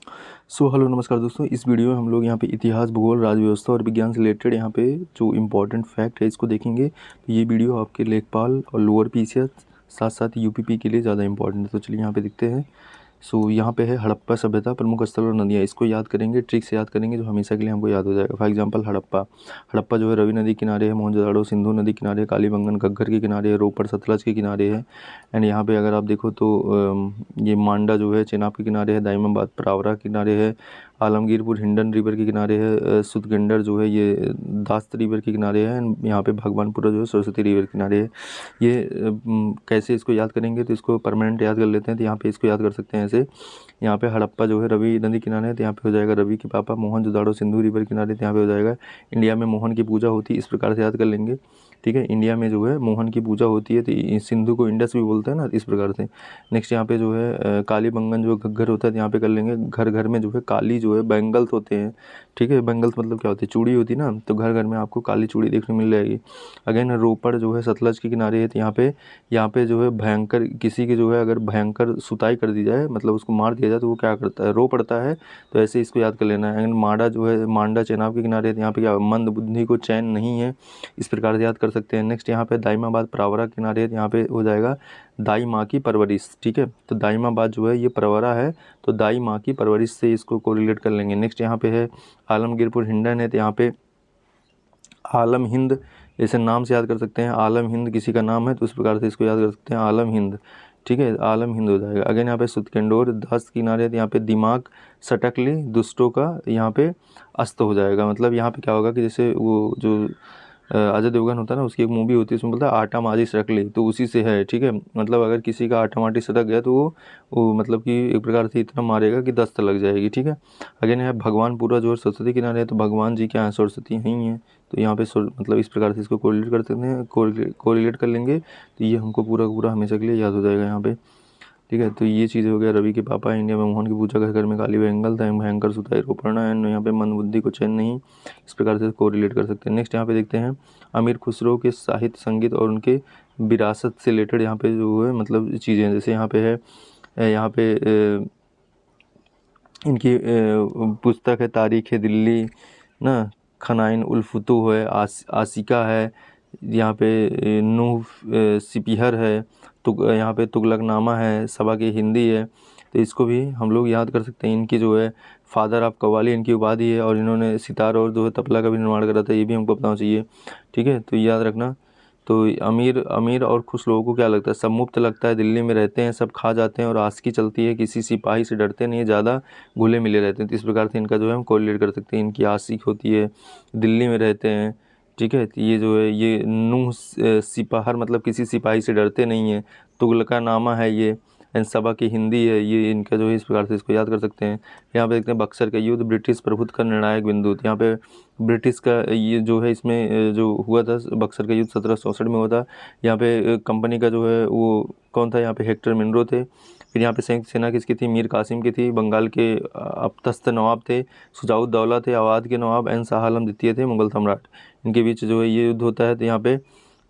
Hello नमस्कार दोस्तों। इस वीडियो में हम लोग यहाँ पे इतिहास, भूगोल, राज्य व्यवस्था और विज्ञान से रिलेटेड यहाँ पे जो इम्पोर्टेंट फैक्ट है इसको देखेंगे। तो ये वीडियो आपके लेखपाल और लोअर पीसीएस साथ साथ यूपीपी के लिए ज़्यादा इंपॉर्टेंट है। तो चलिए यहाँ पे देखते हैं। यहाँ पे है हड़प्पा सभ्यता, प्रमुख स्थल और नदियाँ। इसको याद करेंगे, ट्रिक से याद करेंगे जो हमेशा के लिए हमको याद हो जाएगा। For example Harappa. हड़प्पा जो है रवि नदी किनारे है, मोहनजोदड़ो सिंधु नदी किनारे है, कालीबंगन घग्गर के किनारे है, रोपड़ सतलज के किनारे है। एंड यहाँ पे अगर आप देखो तो ये मांडा जो है चेनाब के किनारे है, दाइमाबाद प्रावरा के किनारे है, आलमगीरपुर हिंडन रिवर के किनारे है, सुतगंडर जो है ये दास्त रिवर के किनारे है। एंड यहाँ पे भगवानपुरा जो है सरस्वती रिवर के किनारे है। ये कैसे इसको याद करेंगे, तो इसको परमानेंट याद कर लेते हैं। तो यहाँ पे इसको याद कर सकते हैं ऐसे। यहाँ पे हड़प्पा जो है रवि नदी किनारे है, तो यहाँ पे हो जाएगा रवि के पापा। मोहनजोदड़ो सिंधु रिवर किनारे, तो यहाँ पे हो जाएगा इंडिया में मोहन की पूजा होती है। इस प्रकार से याद कर लेंगे, ठीक है। इंडिया में जो है मोहन की पूजा होती है, तो सिंधु को इंडस भी बोलते हैं ना, इस प्रकार से। नेक्स्ट यहाँ पे जो है कालीबंगन जो घग्गर होता है, तो यहाँ पे कर लेंगे घर घर में जो है काली जो है बैंगल्स होते हैं, ठीक है। बैंगल्स मतलब क्या होती है, चूड़ी होती है ना, तो घर घर में आपको काली चूड़ी देखने मिल जाएगी। अगेन रोपड़ जो है सतलज के किनारे है, तो यहाँ पे जो है भयंकर किसी की जो है अगर भयंकर सुताई कर दी जाए, मतलब उसको मार दिया जाए, तो वो क्या करता है, रो पड़ता है। तो ऐसे इसको याद कर लेना है। एंड मांडा जो है मांडा चेनाब के किनारे है, तो यहाँ पे क्या मंद बुद्धि को चैन नहीं है, इस प्रकार से याद कर सकते हैं। नेक्स्ट यहाँ पे दाइमाबाद प्रावरा के किनारे है, तो यहाँ पे हो जाएगा दाई माँ की परवरिश, ठीक है। तो दाइमाबाद जो है ये प्रवरा है, तो दाई माँ की परवरिश से इसको कोरिलेट कर लेंगे। नेक्स्ट यहाँ पे है आलमगीरपुर हिंडन है, तो यहाँ पे आलम हिंद ऐसे नाम से याद कर सकते हैं। आलम हिंद किसी का नाम है, तो उस प्रकार से इसको याद कर सकते हैं, आलम हिंद, ठीक है। आलम हिंद हो जाएगा। अगेन यहाँ पे सुतकेंडोर दास्त किनारे है, तो यहाँ पे दिमाग सटकली दुष्टों का यहाँ पे अस्त हो जाएगा। मतलब यहाँ पे क्या होगा कि जैसे वो जो अजय देवगन होता है ना, उसकी एक मूवी होती है, उसमें बोलता है आटा माजी सटक ली, तो उसी से है, ठीक है। मतलब अगर किसी का आटा माटी सटक गया तो वो मतलब कि एक प्रकार से इतना मारेगा कि दस्त लग जाएगी, ठीक है। अगेन है भगवानपुरा जो है सरस्वती किनारे है, तो भगवान जी क्या है, सरस्वती ही है, तो यहाँ पे मतलब इस प्रकार से इसको कोरिलेट कर सकते हैं, कोरिलेट कर लेंगे, तो ये हमको पूरा पूरा हमेशा के लिए याद हो जाएगा यहाँ पे, ठीक है। तो ये चीज़ हो गया रवि के पापा, इंडिया में मोहन की पूजा, घर घर में काली बैंगल था, भयंकर सुताई रोपणा, एंड यहाँ पे मंदबुद्धि को चैन नहीं, इस प्रकार से कोरिलेट कर सकते हैं। नेक्स्ट यहाँ पे देखते हैं अमीर खुसरो के साहित्य संगीत और उनके विरासत से रिलेटेड यहाँ पे जो है मतलब चीज़ें, जैसे यहाँ पे है यहाँ पे इनकी पुस्तक है तारीख़ दिल्ली ना, खनाइन उल फुतूह है, आसिका है, यहाँ पे नूह सिपिहर है, यहाँ पे तुगलकनामा है, सबा की हिंदी है। तो इसको भी हम लोग याद कर सकते हैं। इनकी जो है फादर ऑफ कव्वाली इनकी उपाधि है, और इन्होंने सितार और जो है तबला का भी निर्माण करा था, ये भी हमको बताना चाहिए, ठीक है। तो याद रखना। तो अमीर अमीर और खुश लोगों को क्या लगता है, सब मुफ्त लगता है, दिल्ली में रहते हैं, सब खा जाते हैं और आशिकी चलती है, किसी सिपाही से डरते नहीं है, ज़्यादा घुले मिले रहते हैं। तो इस प्रकार से इनका जो है हम कोरिलेट कर सकते हैं। इनकी आशिक होती है, दिल्ली में रहते हैं, ठीक है। तो ये जो है ये नूह सिपाहर मतलब किसी सिपाही से डरते नहीं है, तुगलकानामा है ये, एंड सबा की हिंदी है ये, इनका जो है इस प्रकार से इसको याद कर सकते हैं। यहाँ पे देखते हैं बक्सर का युद्ध, ब्रिटिश प्रभुत्व का निर्णायक बिंदु। तो यहाँ पे ब्रिटिश का ये जो है इसमें जो हुआ था बक्सर का युद्ध 1764 में हुआ था। यहाँ पे कंपनी का जो है वो कौन था, यहाँ पे हेक्टर मिनरो थे। फिर यहाँ पे संयुक्त सेना किसकी थी, मीर कासिम की थी। बंगाल के अबतस्त नवाब थे, शुजाउद्दौला थे, अवध के नवाब, एन शाह आलम द्वितीय थे, मुगल सम्राट। इनके बीच जो है ये युद्ध होता है। तो यहाँ पे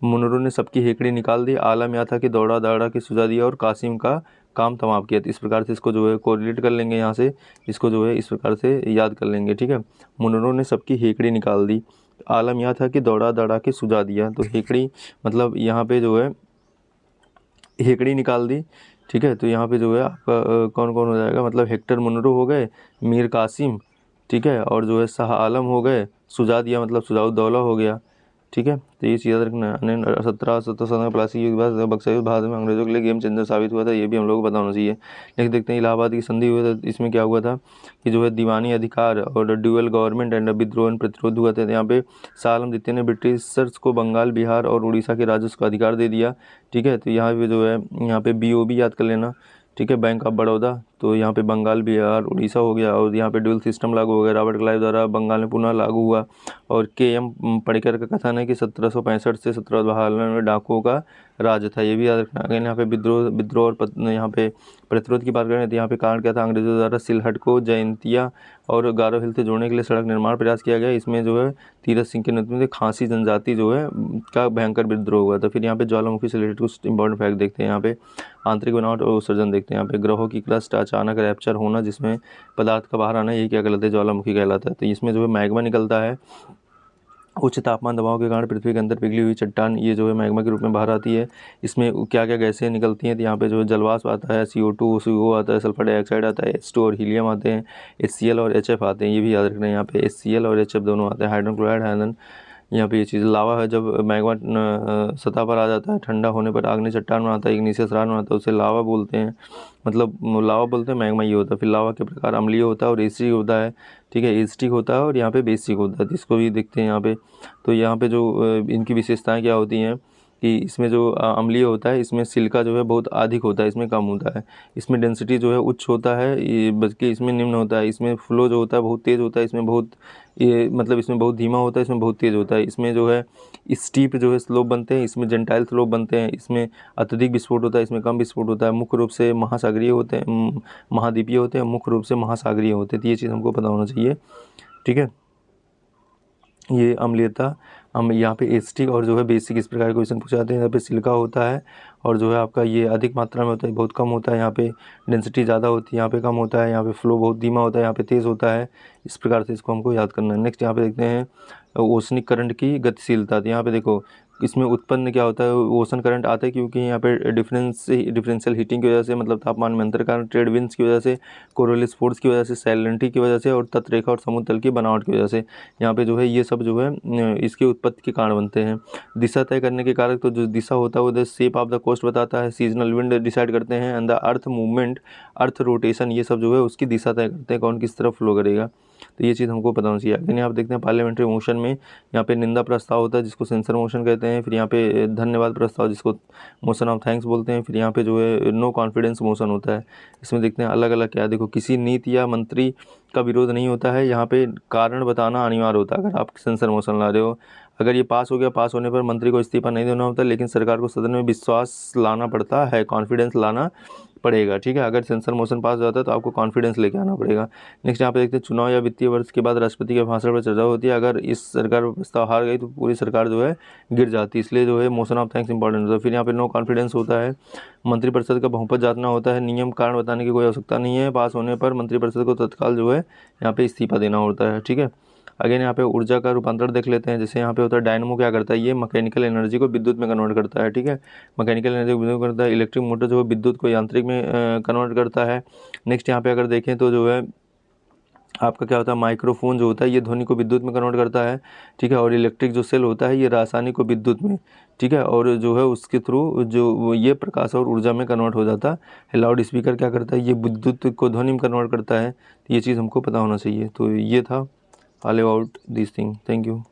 मुनरो ने सबकी हेकड़ी निकाल दी, आलम यह था कि दौड़ा दौड़ा के सुझा दिया, और कासिम का काम तमाम किया। तो इस प्रकार से इसको जो है कोरिलेट कर लेंगे, यहाँ से इसको जो है इस प्रकार से याद कर लेंगे, ठीक है। मुनरो ने सबकी हेकड़ी निकाल दी, आलम यह था कि दौड़ा दौड़ा के सुझा दिया। तो हेकड़ी मतलब यहाँ पे जो है हेकड़ी निकाल दी, ठीक है। तो यहाँ पे जो है आपका कौन कौन हो जाएगा, मतलब हेक्टर मुनरो हो गए, मीर कासिम, ठीक है, और जो है शाह आलम हो गए, सुझा दिया मतलब सुजाउद्दौला हो गया, ठीक है। तो ये चीज़ याद रखना है। 17 प्लासी युद्ध के बाद बक्सर युद्ध भारत में अंग्रेजों के लिए गेम चेंजर साबित हुआ था, ये भी हम लोग को बताना चाहिए। लेकिन देखते हैं इलाहाबाद की संधि हुआ था, इसमें क्या हुआ था कि जो है दीवानी अधिकार और ड्यूअल गवर्नमेंट एंड विद्रोह एंड प्रतिरोध हुआ था। यहाँ पे शाह आलम द्वितीय ने ब्रिटिशर्स को बंगाल, बिहार और उड़ीसा के राजस्व का अधिकार दे दिया, ठीक है। तो यहाँ पे जो है यहाँ पे BOB याद कर लेना, ठीक है, बैंक ऑफ बड़ौदा। तो यहाँ पे बंगाल, बिहार, उड़ीसा हो गया, और यहाँ पे ड्यूल सिस्टम लागू हो गया, रॉबर्ट क्लाइव द्वारा बंगाल में पुनः लागू हुआ। और KM पडिक्कर का कथन है कि 1765 से 1792 में डाकुओं का राज था, ये भी याद रखना। अगर यहाँ पे विद्रोह और यहाँ पे प्रतिरोध की बात करें तो यहाँ पे कारण क्या था, अंग्रेजों द्वारा सिलहट को जयंतिया और गारो हिल से जोड़ने के लिए सड़क निर्माण प्रयास किया गया। इसमें जो है तीरथ सिंह के नेतृत्व में खासी जनजाति जो है का भयंकर विद्रोह हुआ था। फिर यहाँ पे ज्वालामुखी से रिलेटेड कुछ इंपॉर्टेंट फैक्ट देखते हैं। यहाँ पे आंतरिक बनावट और उत्सर्जन देखते हैं। यहाँ पे ग्रहों की क्रस्ट अचानक रैप्चर होना जिसमें पदार्थ का बाहर आना, ये क्या कहलाता है? ज्वालामुखी कहलाता है। तो इसमें जो है मैग्मा निकलता है। उच्च तापमान दबाव के कारण पृथ्वी के अंदर पिघली हुई चट्टान ये जो है मैग्मा के रूप में बाहर आती है। इसमें क्या क्या गैसें निकलती हैं? तो यहाँ पे जो है जलवाष्प आता है, CO2 CO आता है, सल्फर डाइऑक्साइड आता है, H2 और हीलियम आते हैं, HCl और HF आते हैं। ये भी याद रखना है, यहाँ पे HCl और HF दोनों आते हैं। हाइड्रोजन क्लोराइड, हाइड्रोजन, यहाँ पे ये चीज़ लावा है। जब मैग्मा सतह पर आ जाता है, ठंडा होने पर आग्नेय चट्टान बनाता है, इग्निशियस रॉक बनाता है, उसे लावा बोलते हैं। मतलब लावा बोलते हैं, मैग्मा ये होता है। फिर लावा के प्रकार अम्लीय होता है और एसिडिक होता है, ठीक है, एसिडिक होता है और यहाँ पे बेसिक होता है। इसको भी देखते हैं यहाँ पे। तो यहाँ पे जो इनकी विशेषताएं क्या होती हैं कि इसमें जो अम्लीय होता है, इसमें सिलिका जो है बहुत अधिक होता है, इसमें कम होता है। इसमें डेंसिटी जो है उच्च होता है, बल्कि इसमें निम्न होता है। इसमें फ्लो जो होता है बहुत तेज़ होता है, इसमें बहुत मतलब इसमें बहुत धीमा होता है, इसमें बहुत तेज़ होता है। इसमें जो है स्टीप जो है स्लोप बनते हैं, इसमें जेंटाइल स्लोप बनते हैं। इसमें अत्यधिक विस्फोट होता है, इसमें कम विस्फोट होता है। मुख्य रूप से महासागरीय होते हैं, महाद्वीपीय होते हैं, मुख्य रूप से महासागरीय होते हैं। तो ये चीज़ हमको पता होना चाहिए, ठीक है। ये अम्लीयता हम यहाँ पे एसिडिक और जो है बेसिक इस प्रकार के क्वेश्चन पूछे जाते हैं। यहाँ पे सिलिका होता है और जो है आपका ये अधिक मात्रा में होता है, बहुत कम होता है। यहाँ पे डेंसिटी ज़्यादा होती है, यहाँ पे कम होता है। यहाँ पे फ्लो बहुत धीमा होता है, यहाँ पे तेज़ होता है। इस प्रकार से इसको हमको याद करना है। नेक्स्ट यहाँ पे देखते हैं ओशनिक करंट की गतिशीलता। तो यहाँ पे देखो इसमें उत्पन्न क्या होता है, ओशन करंट आता है क्योंकि यहाँ पे डिफरेंशियल हीटिंग की वजह से, मतलब तापमान में अंतर के कारण, ट्रेड विंड्स की वजह से, कोरोलिस फोर्स की वजह से, सैलिनिटी की वजह से और तटरेखा और समुद्र तल की बनावट की वजह से, यहाँ पे जो है ये सब जो है इसके उत्पत्ति के कारण बनते हैं। दिशा तय करने के कारक, तो जो दिशा होता है वो the shape of the coast बताता है। सीजनल विंड डिसाइड करते हैं and the earth movement, earth rotation, ये सब जो है उसकी दिशा तय करते हैं, कौन किस तरफ फ्लो करेगा। तो ये चीज़ हमको पता होना चाहिए। लेकिन आप देखते हैं पार्लियामेंट्री मोशन में यहाँ पे निंदा प्रस्ताव होता है जिसको सेंसर मोशन कहते हैं। फिर यहाँ पे धन्यवाद प्रस्ताव जिसको मोशन ऑफ थैंक्स बोलते हैं। फिर यहाँ पे जो है नो कॉन्फिडेंस मोशन होता है। इसमें देखते हैं अलग अलग क्या, देखो किसी नीति या मंत्री का विरोध नहीं होता है, यहाँ पे कारण बताना अनिवार्य होता है। अगर आप सेंसर मोशन ला रहे हो, अगर ये पास हो गया, पास होने पर मंत्री को इस्तीफा नहीं देना होता, लेकिन सरकार को सदन में विश्वास लाना पड़ता है, कॉन्फिडेंस लाना पड़ेगा, ठीक है। अगर सेंसर मोशन पास हो जाता है तो आपको कॉन्फिडेंस लेके आना पड़ेगा। नेक्स्ट यहाँ पे देखते हैं चुनाव या वित्तीय वर्ष के बाद राष्ट्रपति के भाषण पर चर्चा होती है। अगर इस सरकार पर प्रस्ताव हार गई तो पूरी सरकार जो है गिर जाती है, इसलिए जो है मोशन ऑफ थैंक्स इंपॉर्टेंट होता है। फिर यहाँ पे नो कॉन्फिडेंस होता है, मंत्रिपरिषद का बहुमत जांचना होता है। नियम कारण बताने की कोई आवश्यकता नहीं है, पास होने पर मंत्रिपरिषद को तत्काल जो है यहाँ पे इस्तीफा देना होता है, ठीक है। अगेन यहाँ पे ऊर्जा का रूपांतरण देख लेते हैं। जैसे यहाँ पे होता है डायनमो, क्या करता है, ये मैकेनिकल एनर्जी को विद्युत में कन्वर्ट करता है, ठीक है। मैकेनिकल एनर्जी को विद्युत करता है। इलेक्ट्रिक मोटर जो है विद्युत को यांत्रिक में कन्वर्ट करता है। नेक्स्ट यहाँ पे अगर देखें तो जो है आपका क्या होता है, माइक्रोफोन जो होता है ये ध्वनि को विद्युत में कन्वर्ट करता है, ठीक है। और इलेक्ट्रिक जो सेल होता है ये रासायनिक को विद्युत में, ठीक है। और जो है उसके थ्रू जो ये प्रकाश और ऊर्जा में कन्वर्ट हो जाता है। लाउड स्पीकर क्या करता है, ये विद्युत को ध्वनि में कन्वर्ट करता है। तो ये चीज़ हमको पता होना चाहिए। तो ये था all about this thing. Thank you.